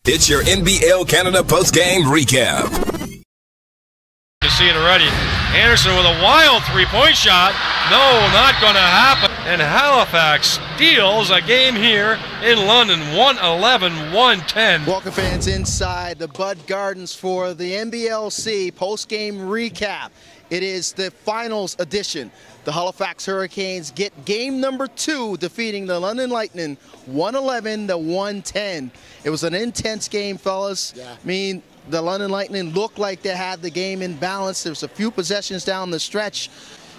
It's your NBL Canada postgame recap. You see it already. Anderson with a wild three-point shot. No, not going to happen. And Halifax steals a game here in London, 111-110. Welcome fans inside the Bud Gardens for the NBLC postgame recap. It is the finals edition. The Halifax Hurricanes get game number 2, defeating the London Lightning 111-110. It was an intense game, fellas. Yeah. I mean, the London Lightning looked like they had the game in balance. There was a few possessions down the stretch.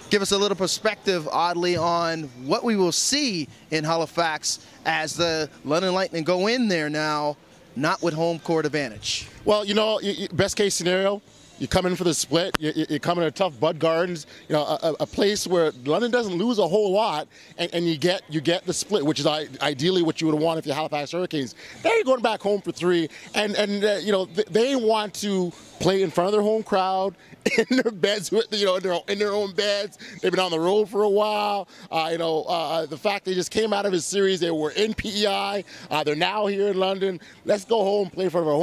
Give us a little perspective, oddly, on what we will see in Halifax as the London Lightning go in there now, not with home court advantage. Well, you know, best case scenario, you come in for the split. You come in a tough Bud Gardens, you know, a place where London doesn't lose a whole lot, and you get the split, which is ideally what you would want if you're Halifax Hurricanes. They're going back home for 3, and you know, they want to play in front of their home crowd, in their beds, you know, in their own beds. They've been on the road for a while. You know, the fact they just came out of a series, they were in PEI. They're now here in London. Let's go home, play in front of our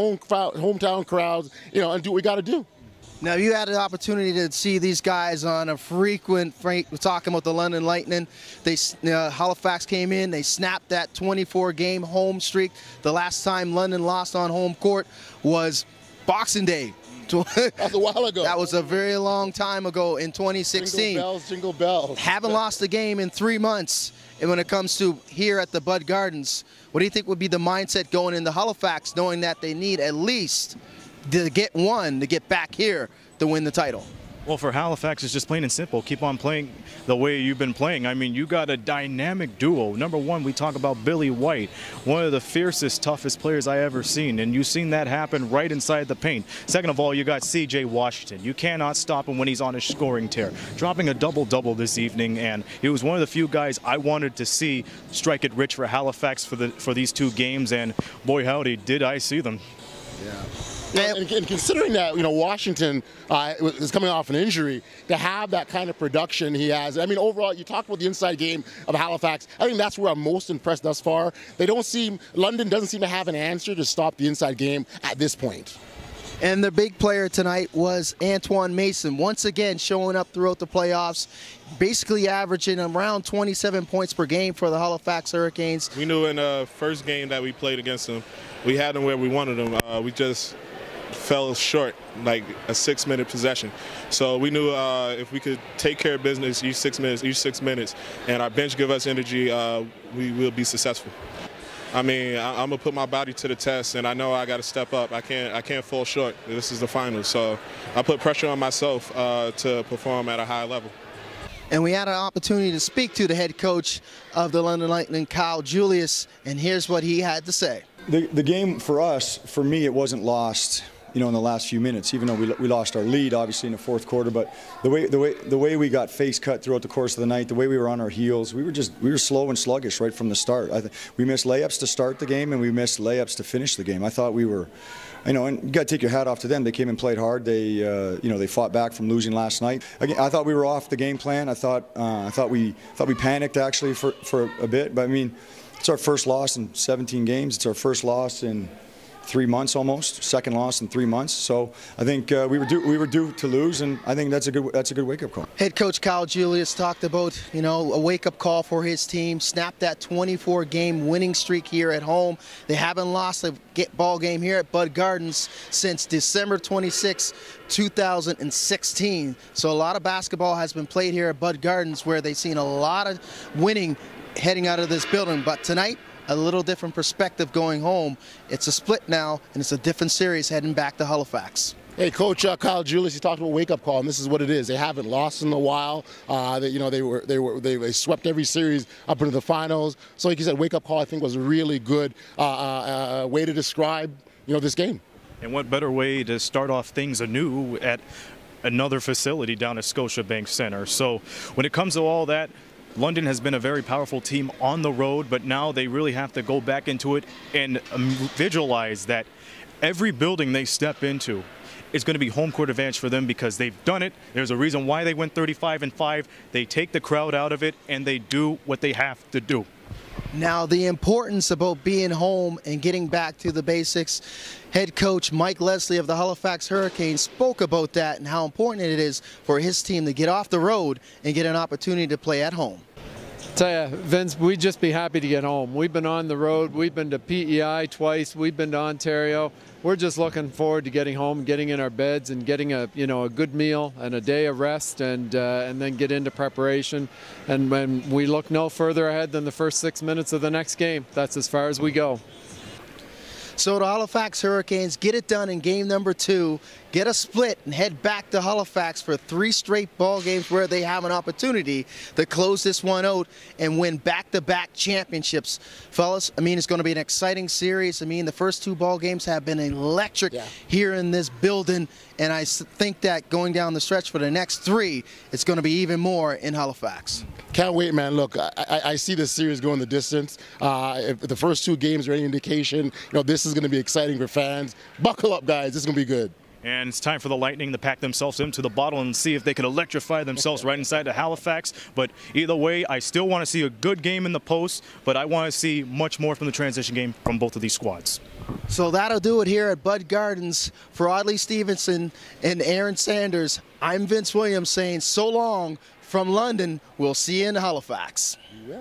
hometown crowds, you know, and do what we got to do. Now, you had an opportunity to see these guys on a frequent, we're talking about the London Lightning. Halifax came in, they snapped that 24-game home streak. The last time London lost on home court was Boxing Day. That's a while ago. That was a very long time ago in 2016. Jingle bells, jingle bells. Haven't lost a game in 3 months. And when it comes to here at the Bud Gardens, what do you think would be the mindset going into Halifax, knowing that they need at least to get one to get back here to win the title? Well, for Halifax, it's just plain and simple. Keep on playing the way you've been playing. I mean, you got a dynamic duo. Number one, we talk about Billy White, one of the fiercest, toughest players I ever seen, and you've seen that happen right inside the paint. Second of all, you got C.J. Washington. You cannot stop him when he's on his scoring tear. Dropping a double-double this evening, and he was one of the few guys I wanted to see strike it rich for Halifax for these 2 games, and boy howdy, did I see them. Yeah. And considering that, you know, Washington is coming off an injury, to have that kind of production he has, I mean, overall, you talk about the inside game of Halifax. I think that's where I'm most impressed thus far. London doesn't seem to have an answer to stop the inside game at this point. And the big player tonight was Antoine Mason, once again showing up throughout the playoffs, basically averaging around 27 points per game for the Halifax Hurricanes. We knew in the first game that we played against them, we had them where we wanted them. We just fell short, like a 6-minute possession. So we knew if we could take care of business each 6 minutes, and our bench give us energy, we will be successful. I mean, I'm gonna put my body to the test, and I know I got to step up. I can't fall short. This is the finals, so I put pressure on myself to perform at a high level. And we had an opportunity to speak to the head coach of the London Lightning, Kyle Julius, and here's what he had to say. The game for us, for me, it wasn't lost, you know, in the last few minutes, even though we lost our lead, obviously, in the 4th quarter. But the way we got face cut throughout the course of the night, the way we were on our heels, we were slow and sluggish right from the start. We missed layups to start the game, and we missed layups to finish the game. I thought we were, you know, and you got to take your hat off to them. They came and played hard. They, you know, they fought back from losing last night. Again, I thought we were off the game plan. I thought we panicked actually for a bit. But I mean, it's our first loss in 17 games. It's our first loss in 3 months almost, second loss in 3 months. So I think we were due to lose, and I think that's a good wake-up call. Head coach Kyle Julius talked about, you know, a wake-up call for his team. Snapped that 24-game winning streak here at home. They haven't lost a ball game here at Bud Gardens since December 26, 2016. So a lot of basketball has been played here at Bud Gardens, where they've seen a lot of winning heading out of this building. But tonight, a little different perspective going home. It's a split now, and it's a different series heading back to Halifax. Hey, Coach Kyle Julius, he talked about wake-up call, and this is what it is. They haven't lost in a while. You know, they swept every series up into the finals. So, like you said, wake-up call, I think, was a really good way to describe, you know, this game. And what better way to start off things anew at another facility down at Scotiabank Centre. So when it comes to all that, London has been a very powerful team on the road, but now they really have to go back into it and visualize that every building they step into is going to be home court advantage for them, because they've done it. There's a reason why they went 35-5. They take the crowd out of it, and they do what they have to do. Now, the importance about being home and getting back to the basics. Head coach Mike Leslie of the Halifax Hurricanes spoke about that and how important it is for his team to get off the road and get an opportunity to play at home. Tell you, Vince, we'd just be happy to get home. We've been on the road. We've been to PEI twice. We've been to Ontario. We're just looking forward to getting home, getting in our beds, and getting a good meal and a day of rest, and then get into preparation. And when we look no further ahead than the first 6 minutes of the next game, that's as far as we go. So the Halifax Hurricanes get it done in game number 2, get a split, and head back to Halifax for 3 straight ball games where they have an opportunity to close this one out and win back-to-back championships. Fellas, I mean, it's going to be an exciting series. I mean, the first 2 ball games have been electric here in this building, and I think that going down the stretch for the next 3, it's going to be even more in Halifax. Can't wait, man. Look, I see this series going the distance. If the first 2 games are any indication, this is going to be exciting for fans. Buckle up, guys. This is going to be good. And it's time for the Lightning to pack themselves into the bottle and see if they can electrify themselves right inside of Halifax. But either way, I still want to see a good game in the post, but I want to see much more from the transition game from both of these squads. So that'll do it here at Bud Gardens. For Audley Stevenson and Aaron Sanders, I'm Vince Williams saying so long from London. We'll see you in Halifax. Yeah.